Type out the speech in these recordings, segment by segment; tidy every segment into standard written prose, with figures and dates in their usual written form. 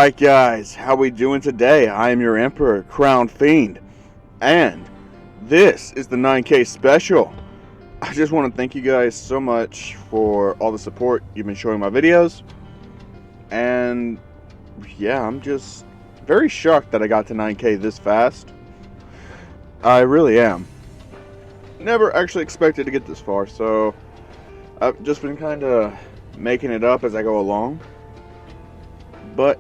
Alright guys, how we doing today? I am your Emperor, Crown Fiend, and this is the 9K special. I just want to thank you guys so much for all the support you've been showing my videos, and yeah, I'm just very shocked that I got to 9K this fast. I really am. Never actually expected to get this far, so I've just been kind of making it up as I go along. But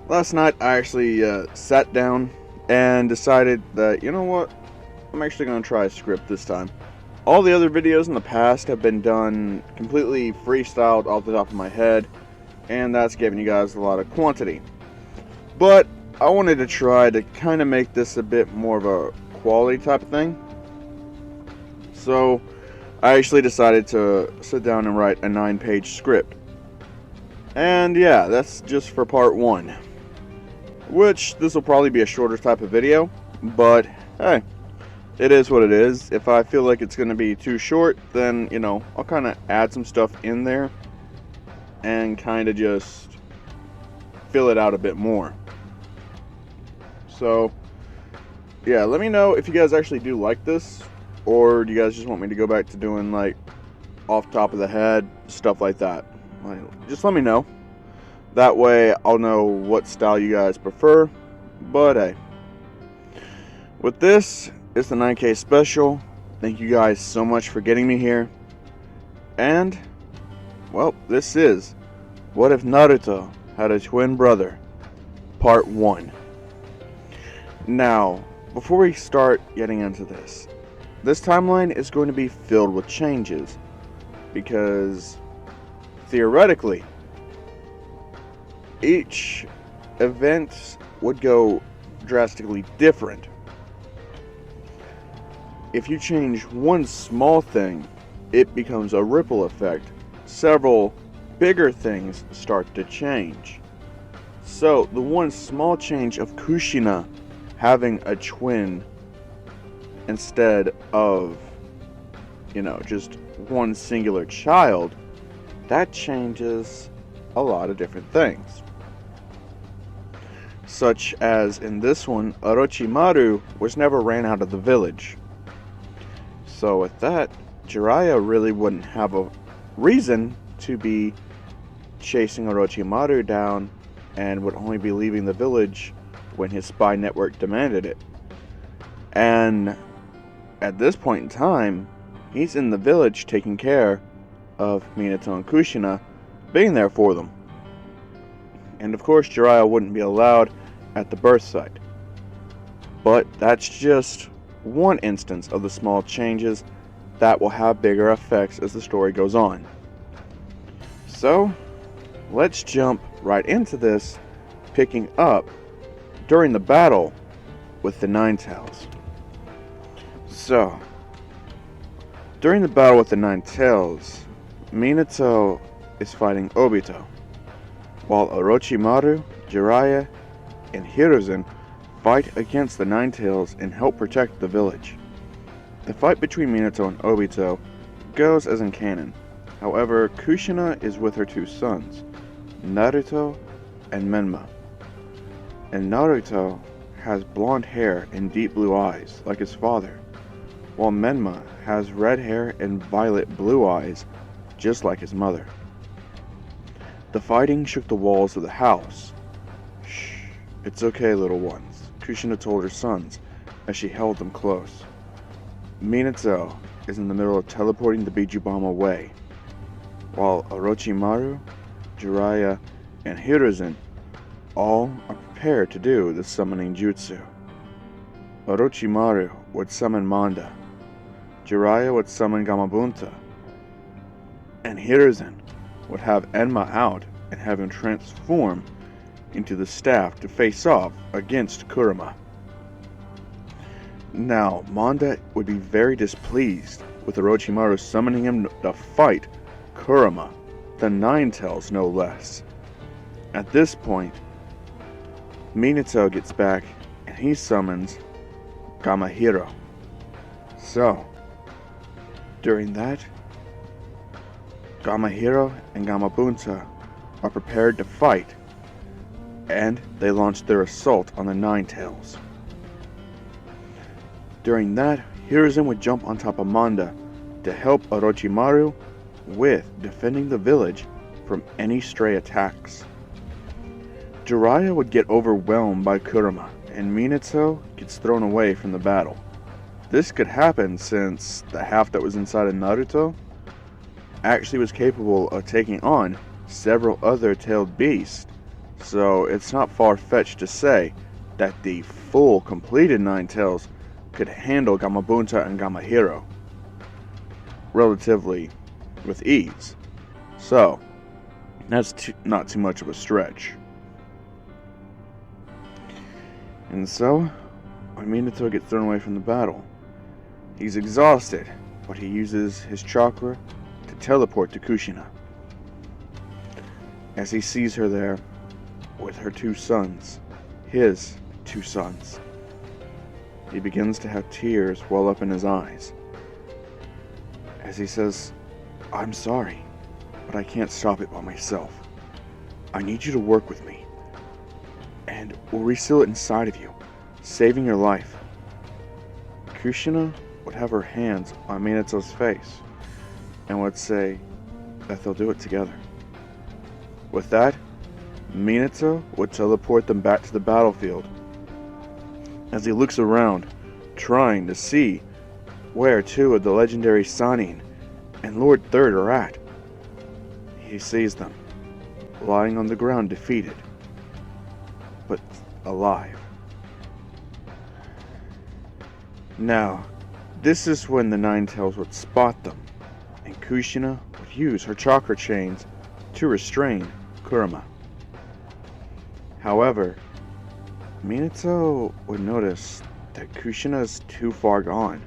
last night I actually sat down and decided that, you know what, I'm actually going to try a script this time. All the other videos in the past have been done completely freestyled off the top of my head, and that's giving you guys a lot of quantity. But I wanted to try to kind of make this a bit more of a quality type of thing. So I actually decided to sit down and write a 9-page script. And yeah, that's just for part 1. Which, this will probably be a shorter type of video, but hey, it is what it is. If I feel like it's going to be too short, then, you know, I'll kind of add some stuff in there and kind of just fill it out a bit more. So, yeah, let me know if you guys actually do like this, or do you guys just want me to go back to doing, like, off top of the head, stuff like that. Just let me know. That way I'll know what style you guys prefer. But hey, with this, it's the 9K special. Thank you guys so much for getting me here. And, well, this is What If Naruto Had a Twin Brother, Part 1. Now, before we start getting into this timeline is going to be filled with changes, because theoretically, each event would go drastically different. If you change one small thing, it becomes a ripple effect. Several bigger things start to change. So, the one small change of Kushina having a twin instead of, you know, just one singular child, that changes a lot of different things. Such as in this one, Orochimaru was never ran out of the village. So with that, Jiraiya really wouldn't have a reason to be chasing Orochimaru down, and would only be leaving the village when his spy network demanded it. And at this point in time, he's in the village taking care of Minato and Kushina, being there for them. And of course, Jiraiya wouldn't be allowed at the birth site. But that's just one instance of the small changes that will have bigger effects as the story goes on. So, let's jump right into this, picking up during the battle with the Nine Tails. So, during the battle with the Nine Tails, Minato is fighting Obito, while Orochimaru, Jiraiya, and Hiruzen fight against the Nine Tails and help protect the village. The fight between Minato and Obito goes as in canon. However, Kushina is with her two sons, Naruto and Menma. And Naruto has blonde hair and deep blue eyes, like his father, while Menma has red hair and violet blue eyes, just like his mother. The fighting shook the walls of the house. Shh, it's okay, little ones, Kushina told her sons as she held them close. Minato is in the middle of teleporting the Biju Bomb away, while Orochimaru, Jiraiya, and Hiruzen all are prepared to do the summoning jutsu. Orochimaru would summon Manda, Jiraiya would summon Gamabunta, and Hiruzen would have Enma out and have him transform into the staff to face off against Kurama. Now, Manda would be very displeased with Orochimaru summoning him to fight Kurama, the Nine Tails no less. At this point, Minato gets back and he summons Gamahiro. So, during that, Gamahiro and Gamabunta are prepared to fight, and they launched their assault on the Ninetales. During that, Hiruzen would jump on top of Manda to help Orochimaru with defending the village from any stray attacks. Jiraiya would get overwhelmed by Kurama, and Minato gets thrown away from the battle. This could happen since the half that was inside of Naruto actually was capable of taking on several other tailed beasts, so it's not far-fetched to say that the full completed Ninetales could handle Gamabunta and Gamahiro relatively with ease. So, that's not too much of a stretch. And so, when Minato gets thrown away from the battle, he's exhausted, but he uses his chakra to teleport to Kushina. As he sees her there with her two sons, his two sons, he begins to have tears well up in his eyes. As he says, "I'm sorry, but I can't stop it by myself. I need you to work with me, and we'll reseal it inside of you, saving your life." Kushina would have her hands on Minato's face and would say that they'll do it together. With that, Minato would teleport them back to the battlefield. As he looks around, trying to see where two of the legendary Sannin and Lord Third are at, he sees them lying on the ground, defeated, but alive. Now, this is when the Ninetales would spot them, and Kushina would use her chakra chains to restrain Kurama. However, Minato would notice that Kushina is too far gone.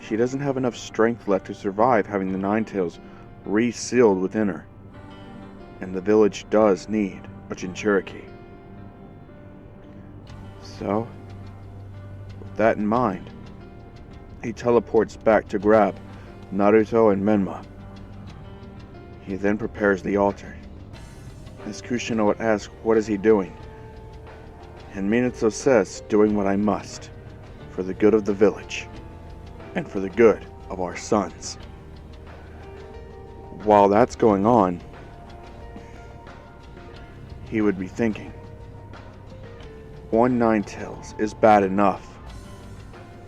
She doesn't have enough strength left to survive having the Ninetales resealed within her, and the village does need a Jinchuriki. So, with that in mind, he teleports back to grab Naruto and Menma. He then prepares the altar. As Kushina would ask, what is he doing? And Minato says, doing what I must, for the good of the village, and for the good of our sons. While that's going on, he would be thinking, one Ninetales is bad enough,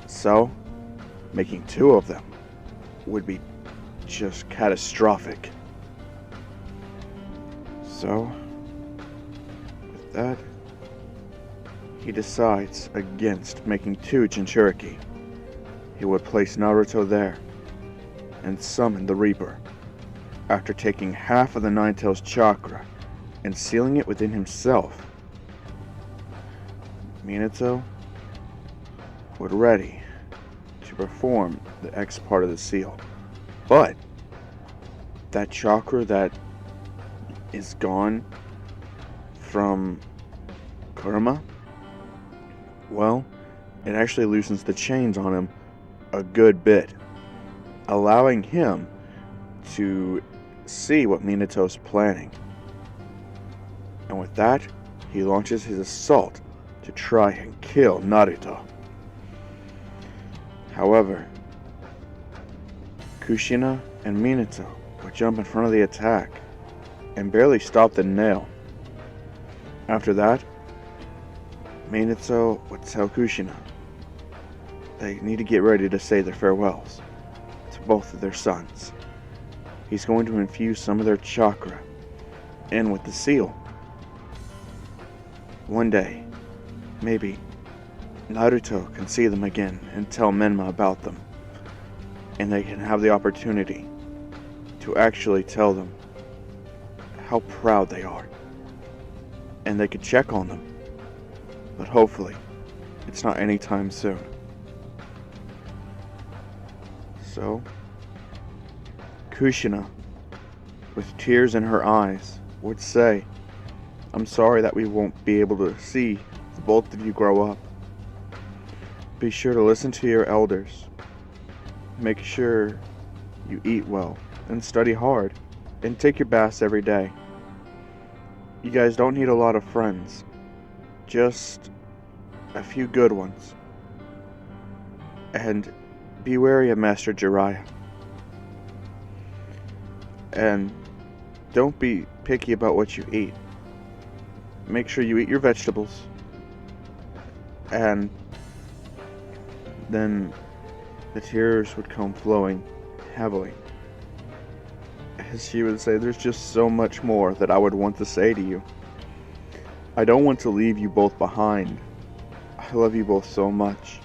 so making two of them would be just catastrophic. So, with that, he decides against making two Jinchuriki. He would place Naruto there and summon the Reaper, after taking half of the Ninetales chakra and sealing it within himself. Minato would ready to perform the X part of the seal, but that chakra that is gone from Kurama, well, it actually loosens the chains on him a good bit, allowing him to see what Minato's planning. And with that, he launches his assault to try and kill Naruto. However, Kushina and Minato would jump in front of the attack and barely stop the nail. After that, Minato would tell Kushina they need to get ready to say their farewells to both of their sons. He's going to infuse some of their chakra in with the seal. One day, maybe, Naruto can see them again and tell Menma about them, and they can have the opportunity to actually tell them how proud they are, and they could check on them, but hopefully it's not anytime soon. So, Kushina, with tears in her eyes, would say, "I'm sorry that we won't be able to see the both of you grow up. Be sure to listen to your elders. Make sure you eat well and study hard and take your baths every day. You guys don't need a lot of friends. Just a few good ones. And be wary of Master Jiraiya. And don't be picky about what you eat. Make sure you eat your vegetables. And then the tears would come flowing heavily. As she would say, there's just so much more that I would want to say to you. I don't want to leave you both behind. I love you both so much.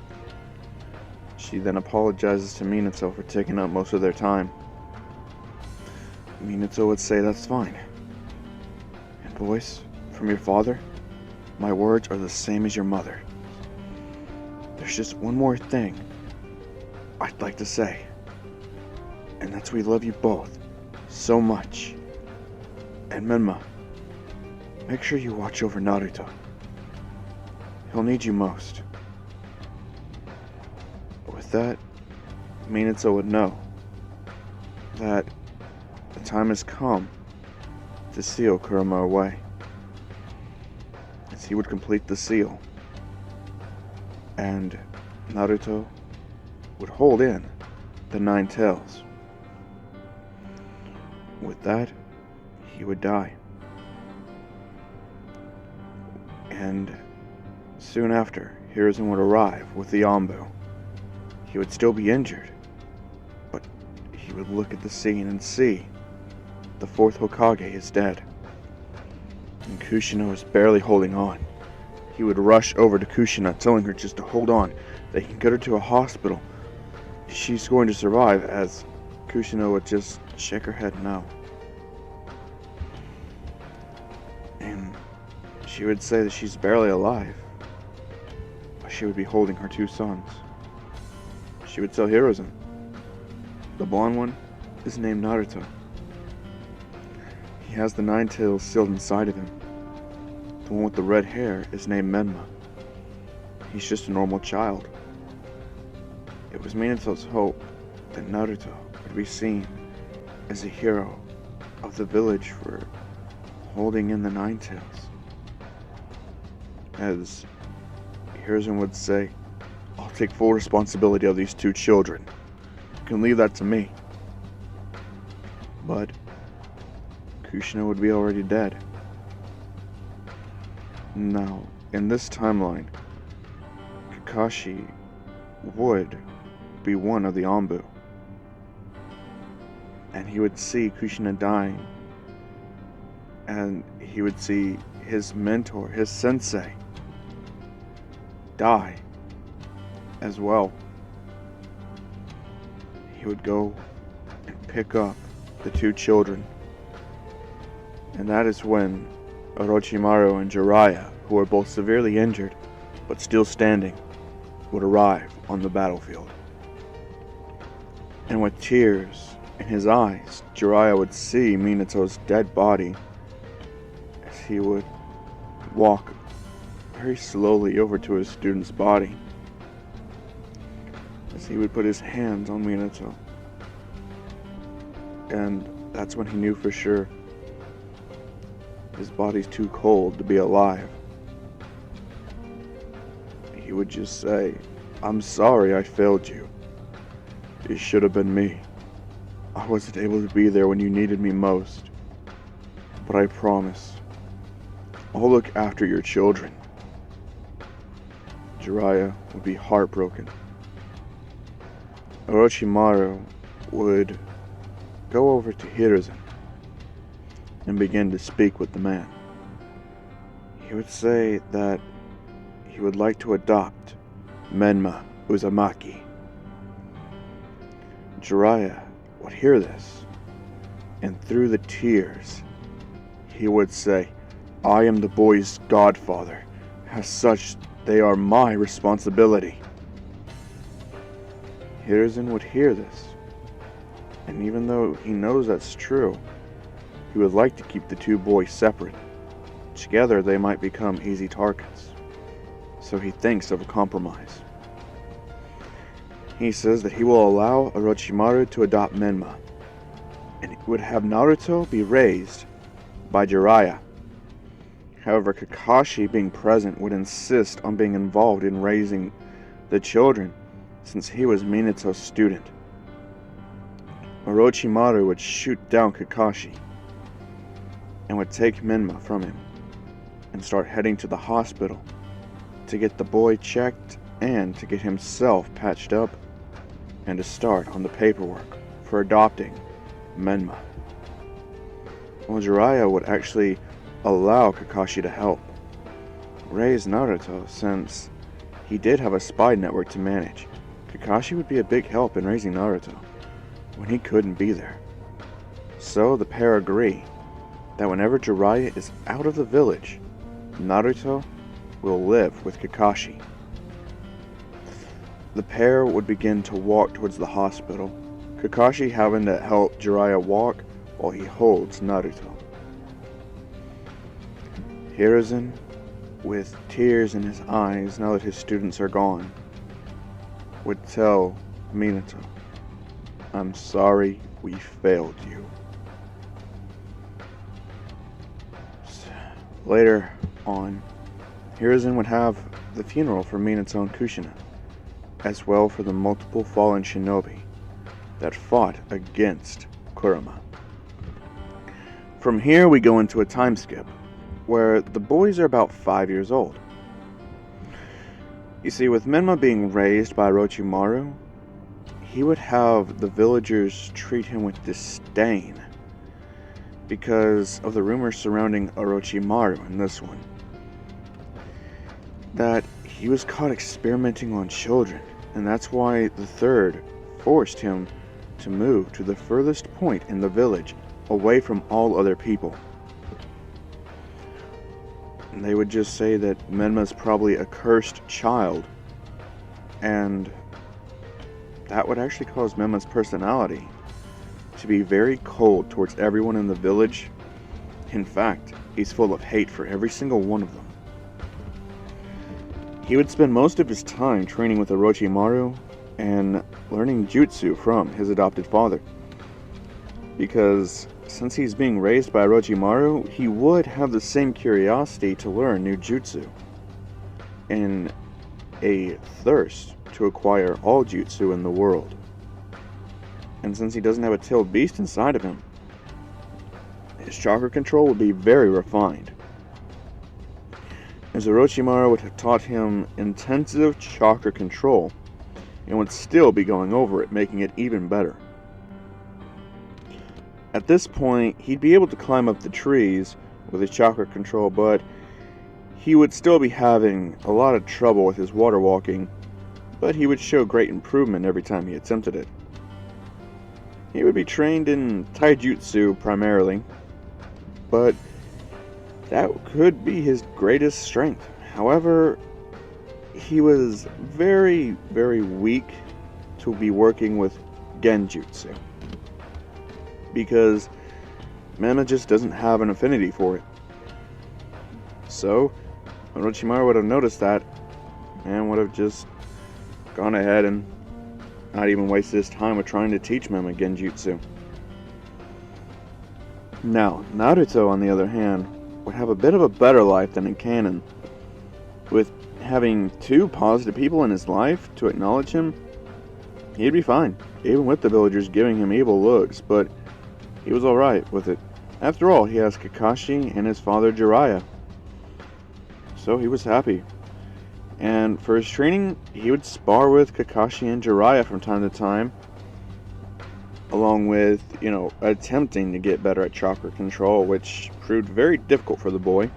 She then apologizes to Minato for taking up most of their time. Minato would say, that's fine. And boys, from your father, my words are the same as your mother. There's just one more thing I'd like to say. And that's we love you both so much. And Menma, make sure you watch over Naruto. He'll need you most. With that, Minato would know that the time has come to seal Kurama away. As he would complete the seal, and Naruto would hold in the 9 tails. With that, he would die. And soon after, Hiruzen would arrive with the Anbu. He would still be injured, but he would look at the scene and see the 4th Hokage is dead. And Kushina is barely holding on. He would rush over to Kushina, telling her just to hold on. They can get her to a hospital. She's going to survive, as Kushina would just shake her head no. And she would say that she's barely alive, but she would be holding her 2 sons. She would tell Hiruzen, the blonde one is named Naruto. He has the 9 tails sealed inside of him. The one with the red hair is named Menma. He's just a normal child. It was Minato's hope that Naruto would be seen as a hero of the village for holding in the 9 tails. As Hiruzen would say, I'll take full responsibility of these 2 children. You can leave that to me. But Kushina would be already dead. Now, in this timeline, Kakashi would be one of the Anbu. And he would see Kushina dying. And he would see his mentor, his sensei, die as well. He would go and pick up the 2 children. And that is when Orochimaru and Jiraiya, who are both severely injured but still standing, would arrive on the battlefield. And with tears in his eyes, Jiraiya would see Minato's dead body as he would walk very slowly over to his student's body, as he would put his hands on Minato. And that's when he knew for sure his body's too cold to be alive. He would just say, I'm sorry I failed you. It should have been me. I wasn't able to be there when you needed me most. But I promise, I'll look after your children. Jiraiya would be heartbroken. Orochimaru would go over to Hiruzen and begin to speak with the man. He would say that he would like to adopt Menma Uzumaki. Jiraiya would hear this, and through the tears, he would say, I am the boy's godfather. As such, they are my responsibility. Hiruzen would hear this, and even though he knows that's true, he would like to keep the 2 boys separate. Together they might become easy targets. So he thinks of a compromise. He says that he will allow Orochimaru to adopt Menma, and he would have Naruto be raised by Jiraiya. However, Kakashi, being present, would insist on being involved in raising the children, since he was Minato's student. Orochimaru would shoot down Kakashi and would take Menma from him and start heading to the hospital to get the boy checked and to get himself patched up and to start on the paperwork for adopting Menma. Well, Jiraiya would actually allow Kakashi to help raise Naruto, since he did have a spy network to manage. Kakashi would be a big help in raising Naruto when he couldn't be there. So the pair agree that whenever Jiraiya is out of the village, Naruto will live with Kakashi. The pair would begin to walk towards the hospital, Kakashi having to help Jiraiya walk while he holds Naruto. Hiruzen, with tears in his eyes now that his students are gone, would tell Minato, "I'm sorry we failed you." Later on, Hiruzen would have the funeral for Minato and Kushina, as well for the multiple fallen shinobi that fought against Kurama. From here we go into a time skip, where the boys are about 5 years old. You see, with Menma being raised by Orochimaru, he would have the villagers treat him with disdain because of the rumors surrounding Orochimaru in this one. That he was caught experimenting on children, and that's why the third forced him to move to the furthest point in the village, away from all other people. And they would just say that Menma's probably a cursed child, and that would actually cause Menma's personality to be very cold towards everyone in the village. In fact, he's full of hate for every single one of them. He would spend most of his time training with Orochimaru and learning jutsu from his adopted father, because since he's being raised by Orochimaru, he would have the same curiosity to learn new jutsu and a thirst to acquire all jutsu in the world. And since he doesn't have a tailed beast inside of him, his chakra control would be very refined, as Orochimaru would have taught him intensive chakra control and would still be going over it, making it even better. At this point, he'd be able to climb up the trees with his chakra control, but he would still be having a lot of trouble with his water walking, but he would show great improvement every time he attempted it. He would be trained in taijutsu primarily, but that could be his greatest strength. However, he was very, very weak to be working with genjutsu, because Menma just doesn't have an affinity for it. So, Orochimaru would have noticed that and would have just gone ahead and not even wasted his time with trying to teach Menma genjutsu. Now, Naruto, on the other hand, would have a bit of a better life than in canon, with having 2 positive people in his life to acknowledge him. He'd be fine, even with the villagers giving him evil looks, but he was alright with it. After all, he has Kakashi and his father Jiraiya, so he was happy. And for his training, he would spar with Kakashi and Jiraiya from time to time, along with, attempting to get better at chakra control, which proved very difficult for the boy.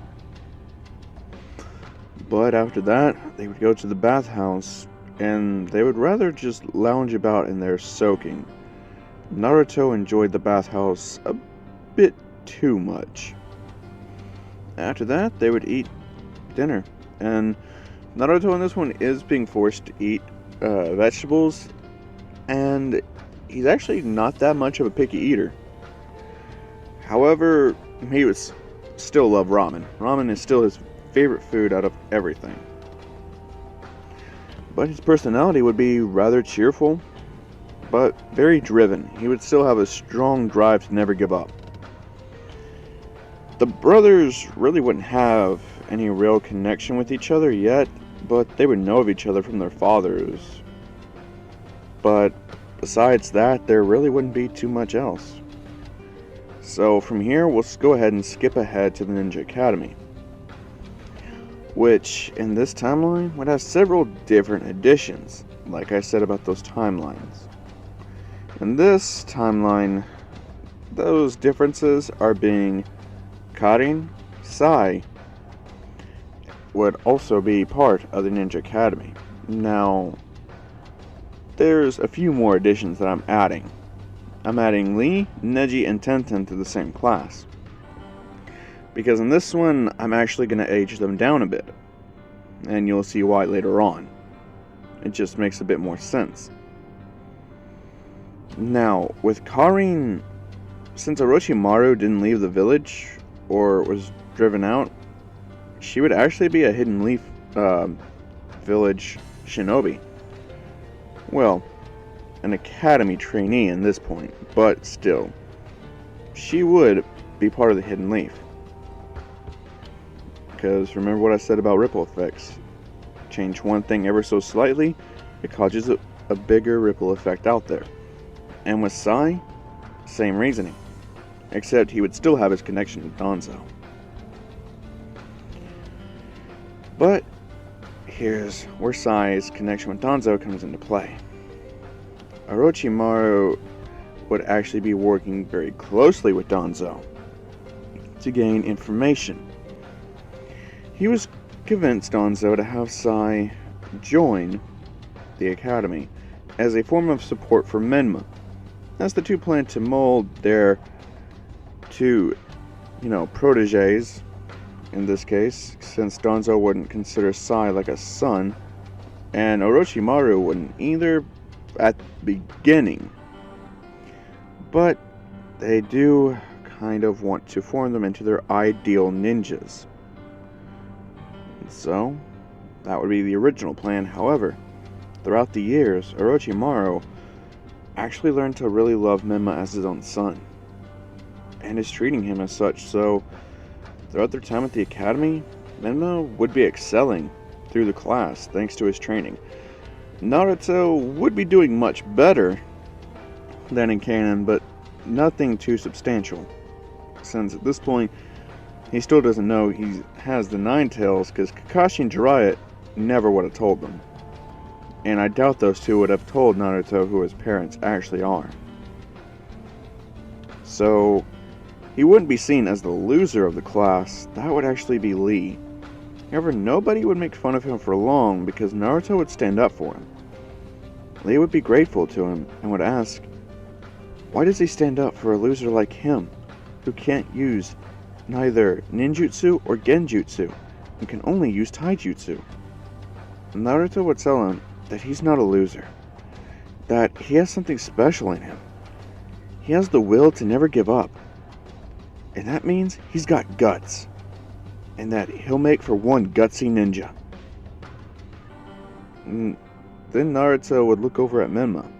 But after that, they would go to the bathhouse, and they would rather just lounge about in there soaking. Naruto enjoyed the bathhouse a bit too much. After that, they would eat dinner, and Naruto in this one is being forced to eat vegetables, and he's actually not that much of a picky eater. However, he would still love ramen. Ramen is still his favorite food out of everything. But his personality would be rather cheerful, but very driven. He would still have a strong drive to never give up. The brothers really wouldn't have any real connection with each other yet, but they would know of each other from their fathers. But besides that, there really wouldn't be too much else. So from here, we'll go ahead and skip ahead to the Ninja Academy, which in this timeline would have several different additions, like I said about those timelines. In this timeline, those differences are being Karin, Sai would also be part of the Ninja Academy. Now, there's a few more additions that I'm adding. I'm adding Lee, Neji, and Tenten to the same class, because in this one, I'm actually going to age them down a bit, and you'll see why later on. It just makes a bit more sense. Now, with Karin, since Orochimaru didn't leave the village, or was driven out, she would actually be a Hidden Leaf village shinobi. Well, an academy trainee in this point, but still, she would be part of the Hidden Leaf. Because remember what I said about ripple effects. Change one thing ever so slightly, it causes a bigger ripple effect out there. And with Sai, same reasoning, except he would still have his connection with Danzo. But here's where Sai's connection with Danzo comes into play. Orochimaru would actually be working very closely with Danzo to gain information. He was convinced Danzo to have Sai join the academy as a form of support for Menma, as the two planned to mold their two, proteges in this case, since Danzo wouldn't consider Sai like a son, and Orochimaru wouldn't either at the beginning. But they do kind of want to form them into their ideal ninjas. And so, that would be the original plan. However, throughout the years, Orochimaru actually learned to really love Menma as his own son, and is treating him as such. So, throughout their time at the academy, Menma would be excelling through the class thanks to his training. Naruto would be doing much better than in canon, but nothing too substantial, since at this point he still doesn't know he has the Nine Tails, because Kakashi and Jiraiya never would have told them. And I doubt those two would have told Naruto who his parents actually are. So, he wouldn't be seen as the loser of the class. That would actually be Lee. However, nobody would make fun of him for long because Naruto would stand up for him. Lee would be grateful to him and would ask, why does he stand up for a loser like him, who can't use neither ninjutsu or genjutsu, and can only use taijutsu? Naruto would tell him that he's not a loser, that he has something special in him. He has the will to never give up, and that means he's got guts, and that he'll make for one gutsy ninja. And then Naruto would look over at Menma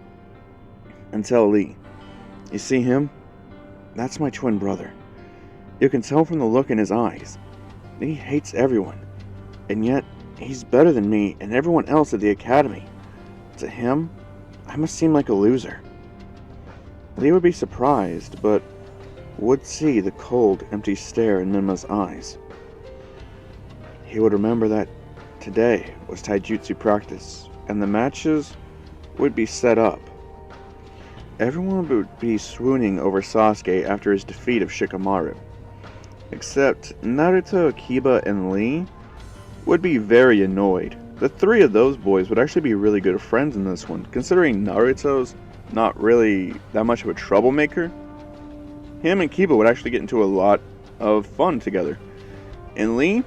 and tell Lee, you see him? That's my twin brother. You can tell from the look in his eyes. He hates everyone, and yet he's better than me and everyone else at the academy. To him, I must seem like a loser. Lee would be surprised, but would see the cold, empty stare in Menma's eyes. He would remember that today was taijutsu practice, and the matches would be set up. Everyone would be swooning over Sasuke after his defeat of Shikamaru, except Naruto, Akiba, and Lee would be very annoyed. The three of those boys would actually be really good friends in this one, considering Naruto's not really that much of a troublemaker. Him and Kiba would actually get into a lot of fun together. And Lee,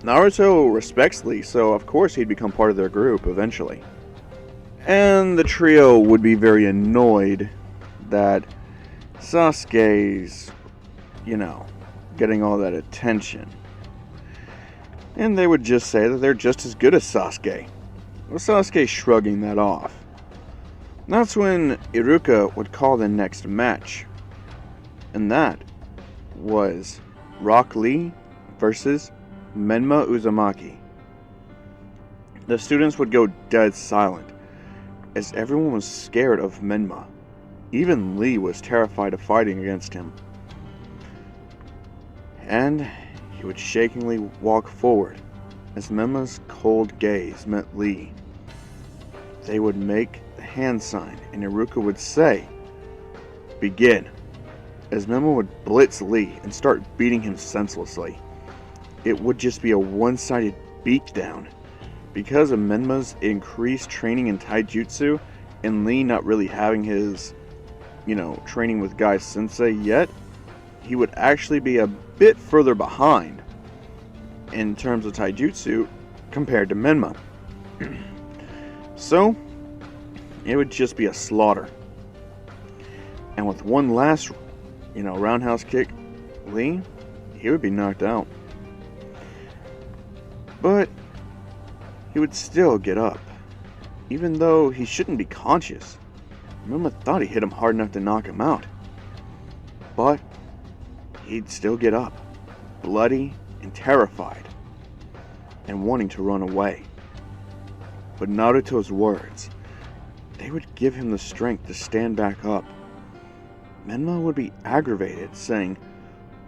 Naruto respects Lee, so of course he'd become part of their group eventually. And the trio would be very annoyed that Sasuke's, getting all that attention. And they would just say that they're just as good as Sasuke, with Sasuke shrugging that off. That's when Iruka would call the next match. And that was Rock Lee versus Menma Uzumaki. The students would go dead silent, as everyone was scared of Menma. Even Lee was terrified of fighting against him. And he would shakingly walk forward, as Menma's cold gaze met Lee. They would make the hand sign, and Iruka would say, "Begin," as Menma would blitz Lee and start beating him senselessly. It would just be a one-sided beatdown. Because of Menma's increased training in taijutsu, and Lee not really having his, training with Gai Sensei yet, he would actually be a bit further behind in terms of taijutsu compared to Menma. So, it would just be a slaughter. And with one last, roundhouse kick, Lee, he would be knocked out. But he would still get up, even though he shouldn't be conscious. Menma thought he hit him hard enough to knock him out. But he'd still get up, bloody and terrified, and wanting to run away. But Naruto's words, they would give him the strength to stand back up. Menma would be aggravated, saying,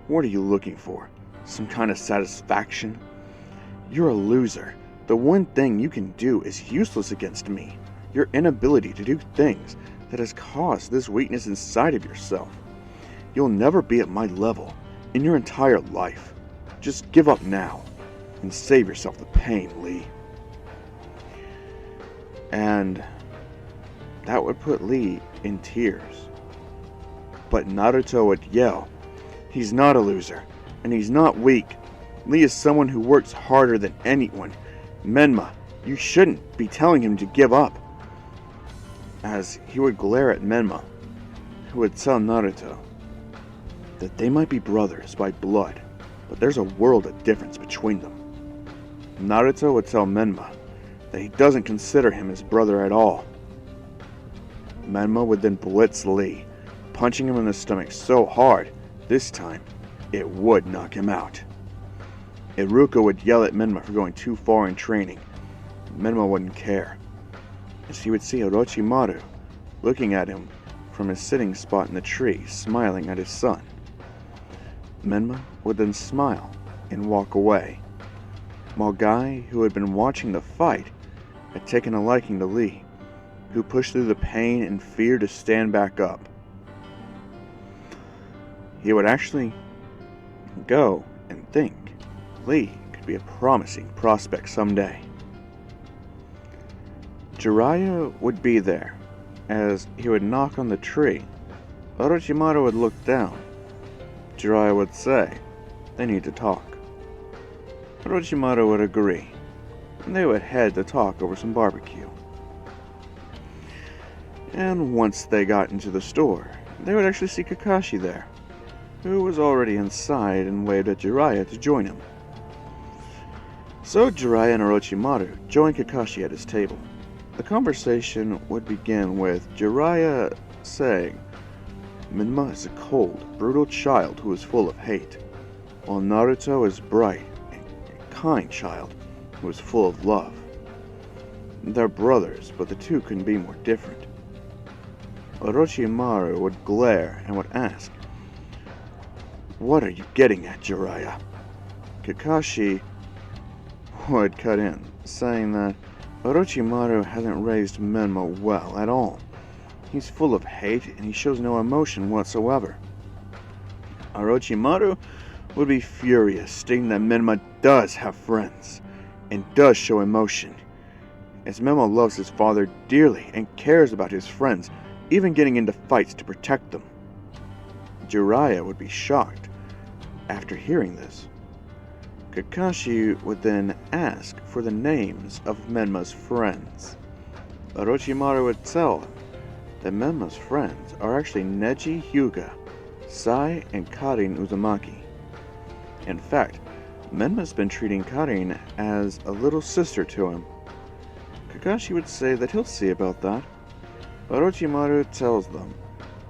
"What are you looking for? Some kind of satisfaction? You're a loser. The one thing you can do is useless against me. Your inability to do things that has caused this weakness inside of yourself. You'll never be at my level in your entire life. Just give up now and save yourself the pain, Lee." And that would put Lee in tears. But Naruto would yell, "He's not a loser, and he's not weak. Lee is someone who works harder than anyone. Menma, you shouldn't be telling him to give up." As he would glare at Menma, who would tell Naruto that they might be brothers by blood, but there's a world of difference between them. Naruto would tell Menma that he doesn't consider him his brother at all. Menma would then blitz Lee, punching him in the stomach so hard, this time, it would knock him out. Iruka would yell at Menma for going too far in training. Menma wouldn't care, as he would see Orochimaru looking at him from his sitting spot in the tree, smiling at his son. Menma would then smile and walk away, while Guy, who had been watching the fight, had taken a liking to Lee, who pushed through the pain and fear to stand back up. He would actually go and think Lee could be a promising prospect someday. Jiraiya would be there, as he would knock on the tree. Orochimaru would look down. Jiraiya would say, "They need to talk." Orochimaru would agree, and they would head to talk over some barbecue. And once they got into the store, they would actually see Kakashi there, who was already inside and waved at Jiraiya to join him. So Jiraiya and Orochimaru joined Kakashi at his table. The conversation would begin with Jiraiya saying, "Menma is a cold, brutal child who is full of hate, while Naruto is bright and kind child who is full of love. They're brothers, but the two couldn't be more different." Orochimaru would glare and would ask, "What are you getting at, Jiraiya?" Kakashi would cut in, saying that Orochimaru hasn't raised Menma well at all. He's full of hate and he shows no emotion whatsoever. Orochimaru would be furious, stating that Menma does have friends and does show emotion, as Menma loves his father dearly and cares about his friends, even getting into fights to protect them. Jiraiya would be shocked after hearing this. Kakashi would then ask for the names of Menma's friends. Orochimaru would tell him that Menma's friends are actually Neji Hyuga, Sai, and Karin Uzumaki. In fact, Menma's been treating Karin as a little sister to him. Kakashi would say that he'll see about that. Orochimaru tells them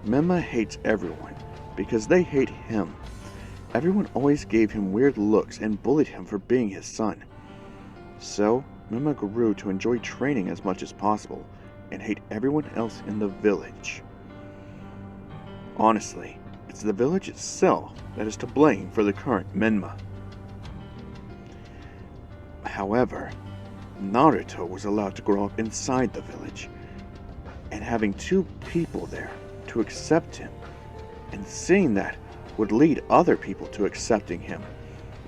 Menma hates everyone because they hate him, Everyone always gave him weird looks and bullied him for being his son. So, Menma grew to enjoy training as much as possible and hate everyone else in the village. Honestly, it's the village itself that is to blame for the current Menma. However, Naruto was allowed to grow up inside the village, and having two people there to accept him, and seeing that would lead other people to accepting him.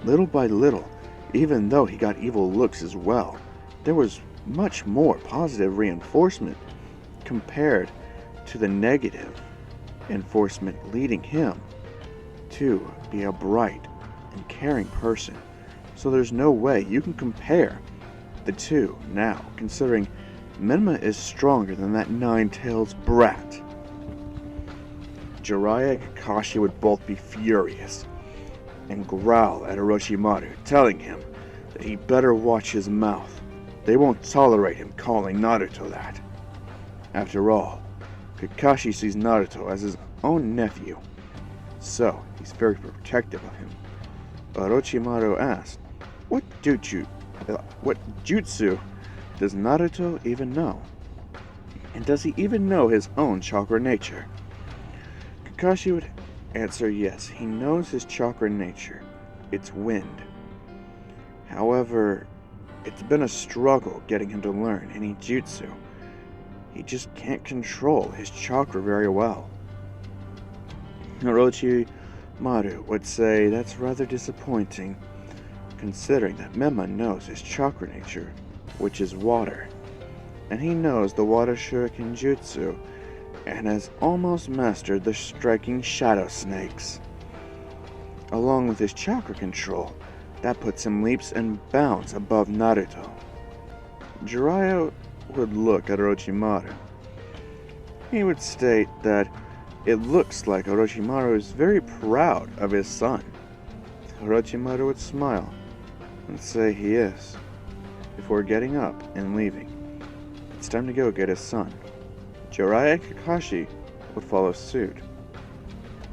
Little by little, even though he got evil looks as well, there was much more positive reinforcement compared to the negative enforcement, leading him to be a bright and caring person. So there's no way you can compare the two now, considering Menma is stronger than that nine-tails brat. Jiraiya and Kakashi would both be furious and growl at Orochimaru, telling him that he better watch his mouth. They won't tolerate him calling Naruto that. After all, Kakashi sees Naruto as his own nephew, so he's very protective of him. Orochimaru asked, What jutsu does Naruto even know? And does he even know his own chakra nature? Kakashi would answer yes, he knows his chakra nature. It's wind. However, it's been a struggle getting him to learn any jutsu. He just can't control his chakra very well. Orochimaru would say that's rather disappointing, considering that Menma knows his chakra nature, which is water, and he knows the water shuriken jutsu, and has almost mastered the striking shadow snakes. Along with his chakra control, that puts him leaps and bounds above Naruto. Jiraiya would look at Orochimaru. He would state that it looks like Orochimaru is very proud of his son. Orochimaru would smile and say he is, before getting up and leaving. It's time to go get his son. Jiraiya and Kakashi would follow suit.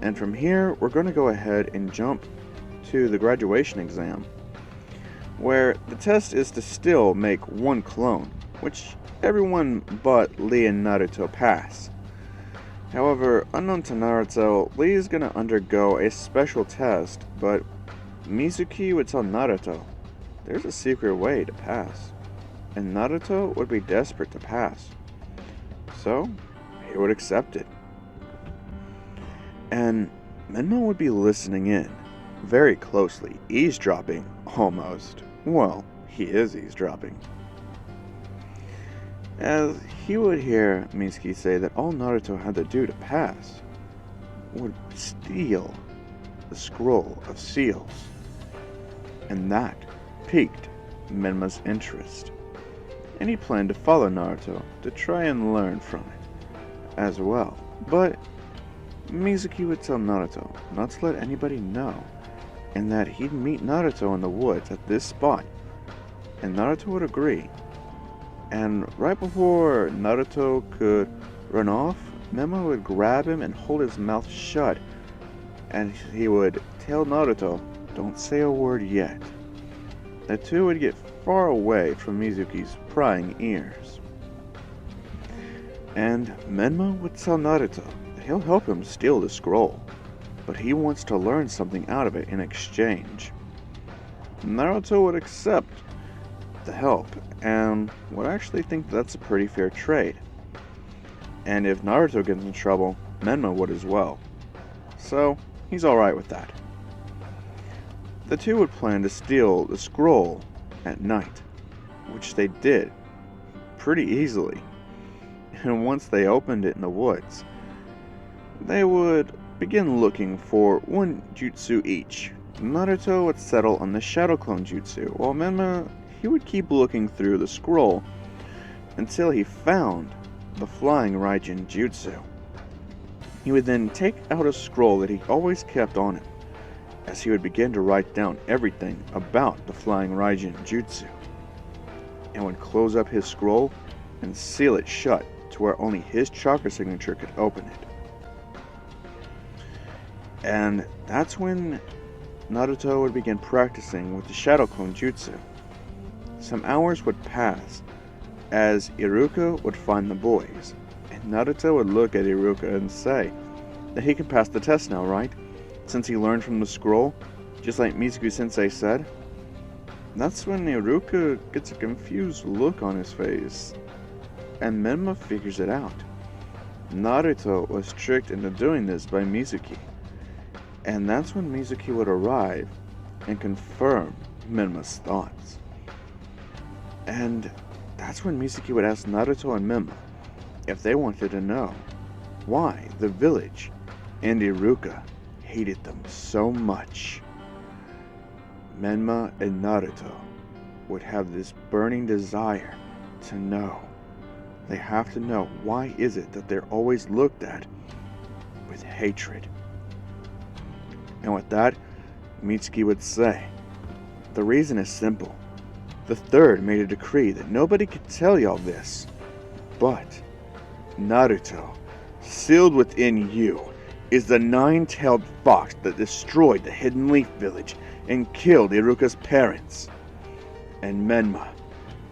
And from here, we're going to go ahead and jump to the graduation exam, where the test is to still make one clone, which everyone but Lee and Naruto pass. However, unknown to Naruto, Lee is going to undergo a special test, but Mizuki would tell Naruto there's a secret way to pass, and Naruto would be desperate to pass. So, he would accept it. And Menma would be listening in, very closely, eavesdropping, almost. Well, he is eavesdropping. As he would hear Mizuki say that all Naruto had to do to pass would steal the scroll of seals. And that piqued Menma's interest, and he planned to follow Naruto to try and learn from it as well. But Mizuki would tell Naruto not to let anybody know, and that he'd meet Naruto in the woods at this spot, and Naruto would agree. And right before Naruto could run off, Menma would grab him and hold his mouth shut, and he would tell Naruto, don't say a word yet. The two would get far away from Mizuki's prying ears. And Menma would tell Naruto that he'll help him steal the scroll, but he wants to learn something out of it in exchange. Naruto would accept the help and would actually think that's a pretty fair trade. And if Naruto gets in trouble, Menma would as well. So, he's alright with that. The two would plan to steal the scroll at night, which they did pretty easily. And once they opened it in the woods, they would begin looking for one jutsu each. Naruto would settle on the Shadow Clone Jutsu, while Menma, he would keep looking through the scroll until he found the Flying Raijin Jutsu. He would then take out a scroll that he always kept on him, as he would begin to write down everything about the Flying Raijin Jutsu, and would close up his scroll and seal it shut to where only his chakra signature could open it. And that's when Naruto would begin practicing with the Shadow Clone Jutsu. Some hours would pass as Iruka would find the boys, and Naruto would look at Iruka and say that he can pass the test now, right? Since he learned from the scroll, just like Mizuku-sensei said. That's when Iruka gets a confused look on his face, and Menma figures it out. Naruto was tricked into doing this by Mizuki, and that's when Mizuki would arrive and confirm Menma's thoughts. And that's when Mizuki would ask Naruto and Menma if they wanted to know why the village and Iruka hated them so much. Menma and Naruto would have this burning desire to know. They have to know, why is it that they're always looked at with hatred? And with that, Mitsuki would say, the reason is simple. The third made a decree that nobody could tell y'all this, but Naruto, sealed within you, is the nine-tailed fox that destroyed the Hidden Leaf Village and killed Iruka's parents. And Menma,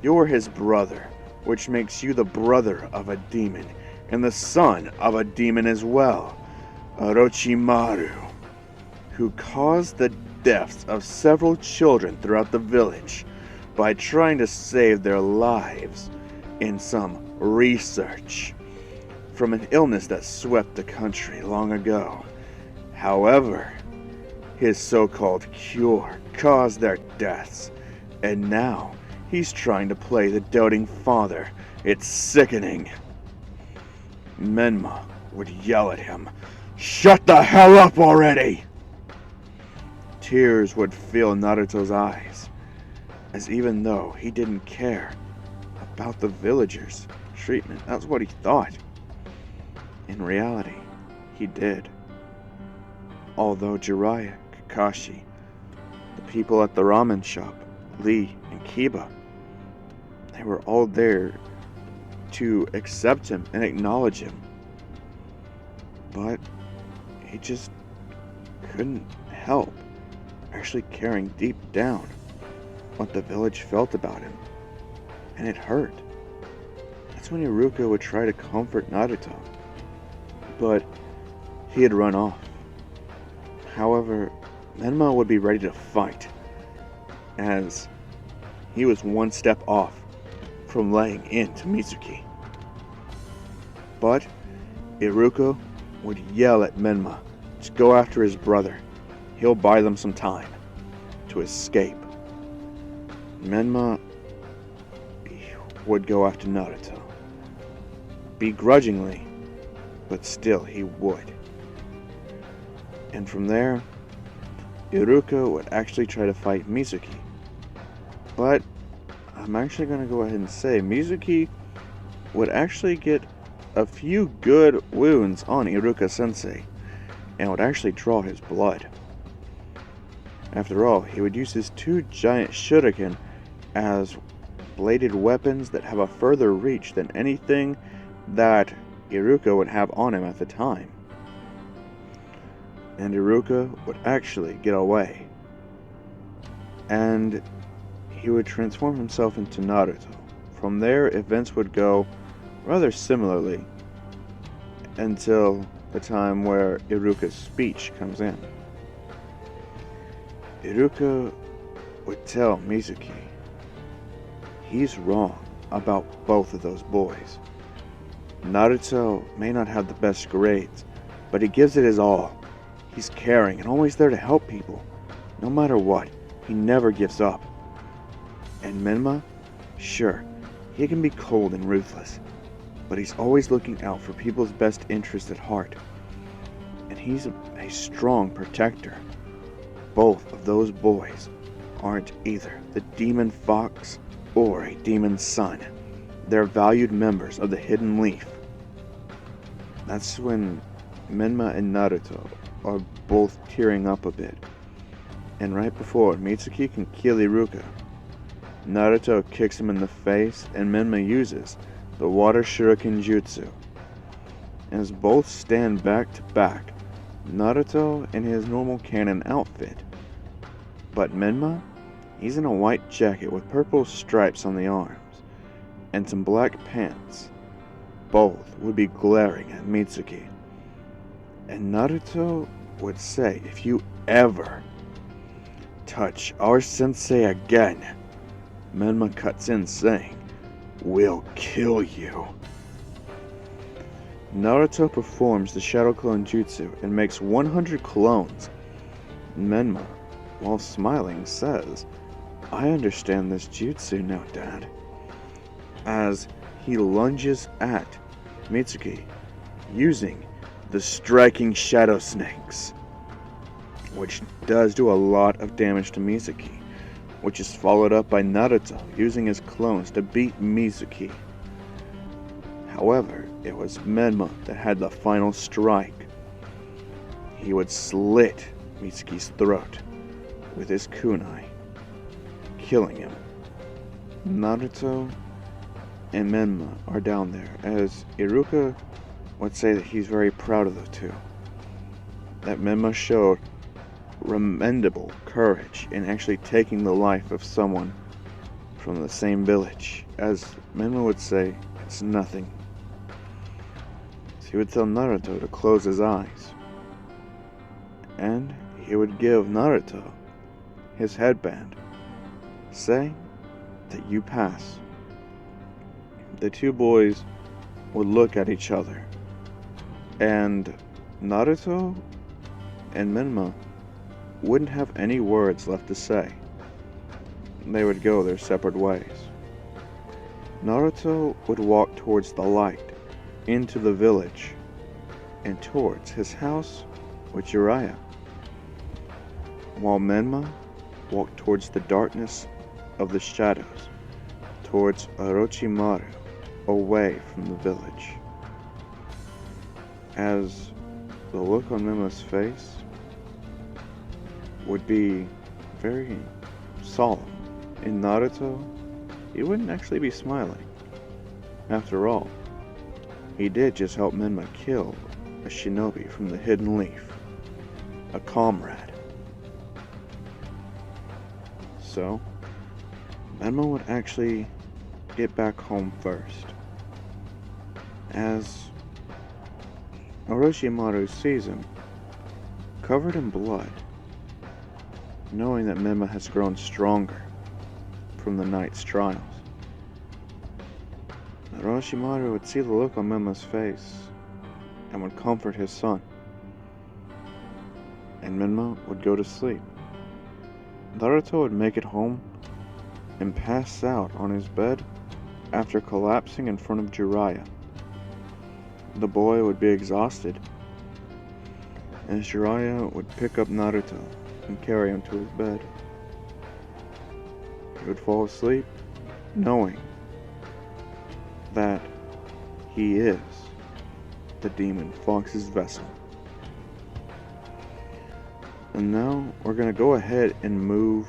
you're his brother, which makes you the brother of a demon, and the son of a demon as well, Orochimaru, who caused the deaths of several children throughout the village by trying to save their lives in some research from an illness that swept the country long ago. However, his so-called cure caused their deaths, and now he's trying to play the doting father. It's sickening. Menma would yell at him, "Shut the hell up already!" Tears would fill Naruto's eyes, as even though he didn't care about the villagers' treatment, that's what he thought. In reality, he did. Although Jiraiya, Kakashi, the people at the ramen shop, Lee, and Kiba, they were all there to accept him and acknowledge him. But he just couldn't help actually caring deep down what the village felt about him. And it hurt. That's when Iruka would try to comfort Naruto, but he had run off. However, Menma would be ready to fight, as he was one step off from laying into Mitsuki. But Iruka would yell at Menma to go after his brother. He'll buy them some time to escape. Menma would go after Naruto, begrudgingly, but still he would. And from there, Iruka would actually try to fight Mizuki. But I'm actually going to go ahead and say Mizuki would actually get a few good wounds on Iruka Sensei and would actually draw his blood. After all, he would use his two giant shuriken as bladed weapons that have a further reach than anything that Iruka would have on him at the time. And Iruka would actually get away, and he would transform himself into Naruto. From there, events would go rather similarly until the time where Iruka's speech comes in. Iruka would tell Mizuki he's wrong about both of those boys. Naruto may not have the best grades, but he gives it his all. He's caring and always there to help people. No matter what, he never gives up. And Menma, sure, he can be cold and ruthless, but he's always looking out for people's best interest at heart. And he's a strong protector. Both of those boys aren't either the demon fox or a demon son. They're valued members of the Hidden Leaf. That's when Menma and Naruto are both tearing up a bit. And right before Mitsuki can kill Iruka, Naruto kicks him in the face and Menma uses the Water Shuriken Jutsu. As both stand back to back, Naruto in his normal canon outfit, But Menma, he's in a white jacket with purple stripes on the arms and some black pants. Both would be glaring at Mitsuki. And Naruto would say, if you ever touch our sensei again, Menma cuts in saying, we'll kill you. Naruto performs the Shadow Clone Jutsu and makes 100 clones. Menma, while smiling, says, I understand this jutsu now, Dad. As he lunges at Mitsuki, using the striking Shadow Snakes, which does do a lot of damage to Mitsuki, which is followed up by Naruto using his clones to beat Mitsuki. However, it was Menma that had the final strike. He would slit Mitsuki's throat with his kunai, killing him. Naruto and Menma are down there, as Iruka would say that he's very proud of the two. That Menma showed commendable courage in actually taking the life of someone from the same village. As Menma would say, it's nothing. So he would tell Naruto to close his eyes, and he would give Naruto his headband, saying that you pass. The two boys would look at each other, and Naruto and Menma wouldn't have any words left to say. They would go their separate ways. Naruto would walk towards the light, into the village, and towards his house with Jiraiya, while Menma walked towards the darkness of the shadows, towards Orochimaru, away from the village. As the look on Menma's face would be very solemn. In Naruto, he wouldn't actually be smiling. After all, he did just help Menma kill a shinobi from the Hidden Leaf, a comrade. So, Menma would actually get back home first, as Orochimaru sees him, covered in blood, knowing that Menma has grown stronger from the night's trials. Orochimaru would see the look on Menma's face and would comfort his son, and Menma would go to sleep. Naruto would make it home and pass out on his bed after collapsing in front of Jiraiya. The boy would be exhausted, as Jiraiya would pick up Naruto and carry him to his bed. He would fall asleep, knowing that he is the Demon Fox's vessel. And now we're going to go ahead and move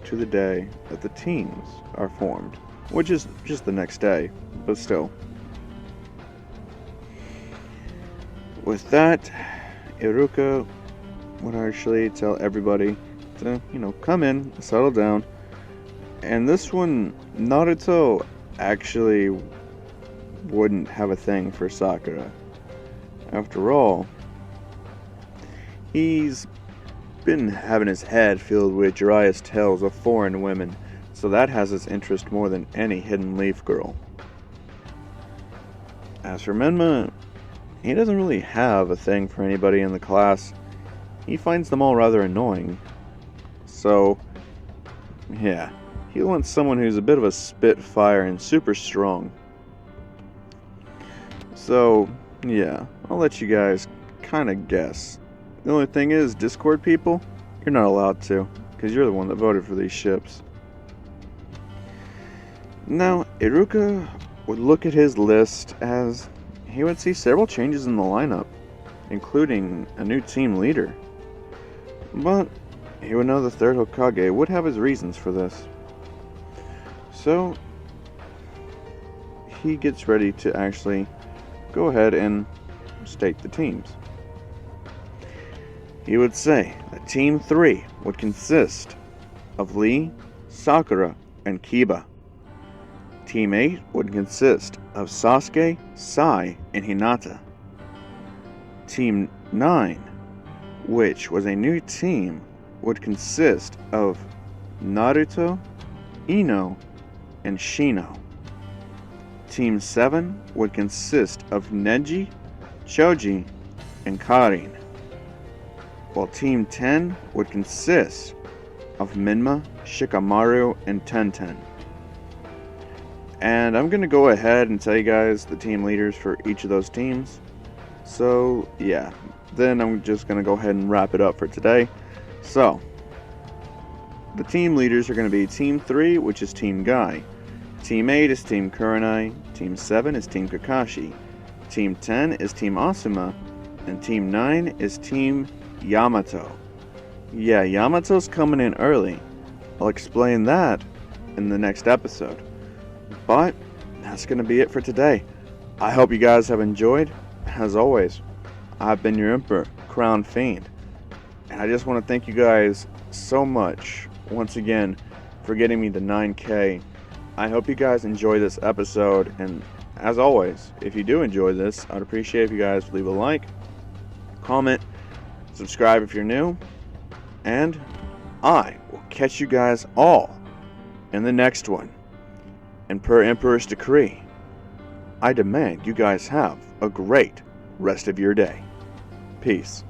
to the day that the teams are formed, which is just the next day, but still. With that, Iruka would actually tell everybody to, come in, settle down. And this one, Naruto actually wouldn't have a thing for Sakura. After all, he's been having his head filled with Jiraiya's tales of foreign women, so that has his interest more than any Hidden Leaf girl. As for Menma, he doesn't really have a thing for anybody in the class. He finds them all rather annoying. So, yeah, he wants someone who's a bit of a spitfire and super strong. So, yeah, I'll let you guys kind of guess. The only thing is, Discord people, you're not allowed to, because you're the one that voted for these ships. Now, Iruka would look at his list as he would see several changes in the lineup, including a new team leader. But he would know the third Hokage would have his reasons for this. So, he gets ready to actually go ahead and state the teams. He would say that Team 3 would consist of Lee, Sakura, and Kiba. Team 8 would consist of Sasuke, Sai, and Hinata. Team 9, which was a new team, would consist of Naruto, Ino, and Shino. Team 7 would consist of Neji, Choji, and Karin, while Team 10 would consist of Minma, Shikamaru, and Tenten. And I'm going to go ahead and tell you guys the team leaders for each of those teams. So, yeah, then I'm just going to go ahead and wrap it up for today. So, the team leaders are going to be Team 3, which is Team Guy. Team 8 is Team Kurenai. Team 7 is Team Kakashi. Team 10 is Team Asuma. And Team 9 is Team Yamato. Yeah, Yamato's coming in early. I'll explain that in the next episode. But that's going to be it for today. I hope you guys have enjoyed. As always, I've been your Emperor, Crown Fiend. And I just want to thank you guys so much, once again, for getting me to 9K. I hope you guys enjoy this episode. And as always, if you do enjoy this, I'd appreciate if you guys leave a like, comment, subscribe if you're new. And I will catch you guys all in the next one. And per Emperor's decree, I demand you guys have a great rest of your day. Peace.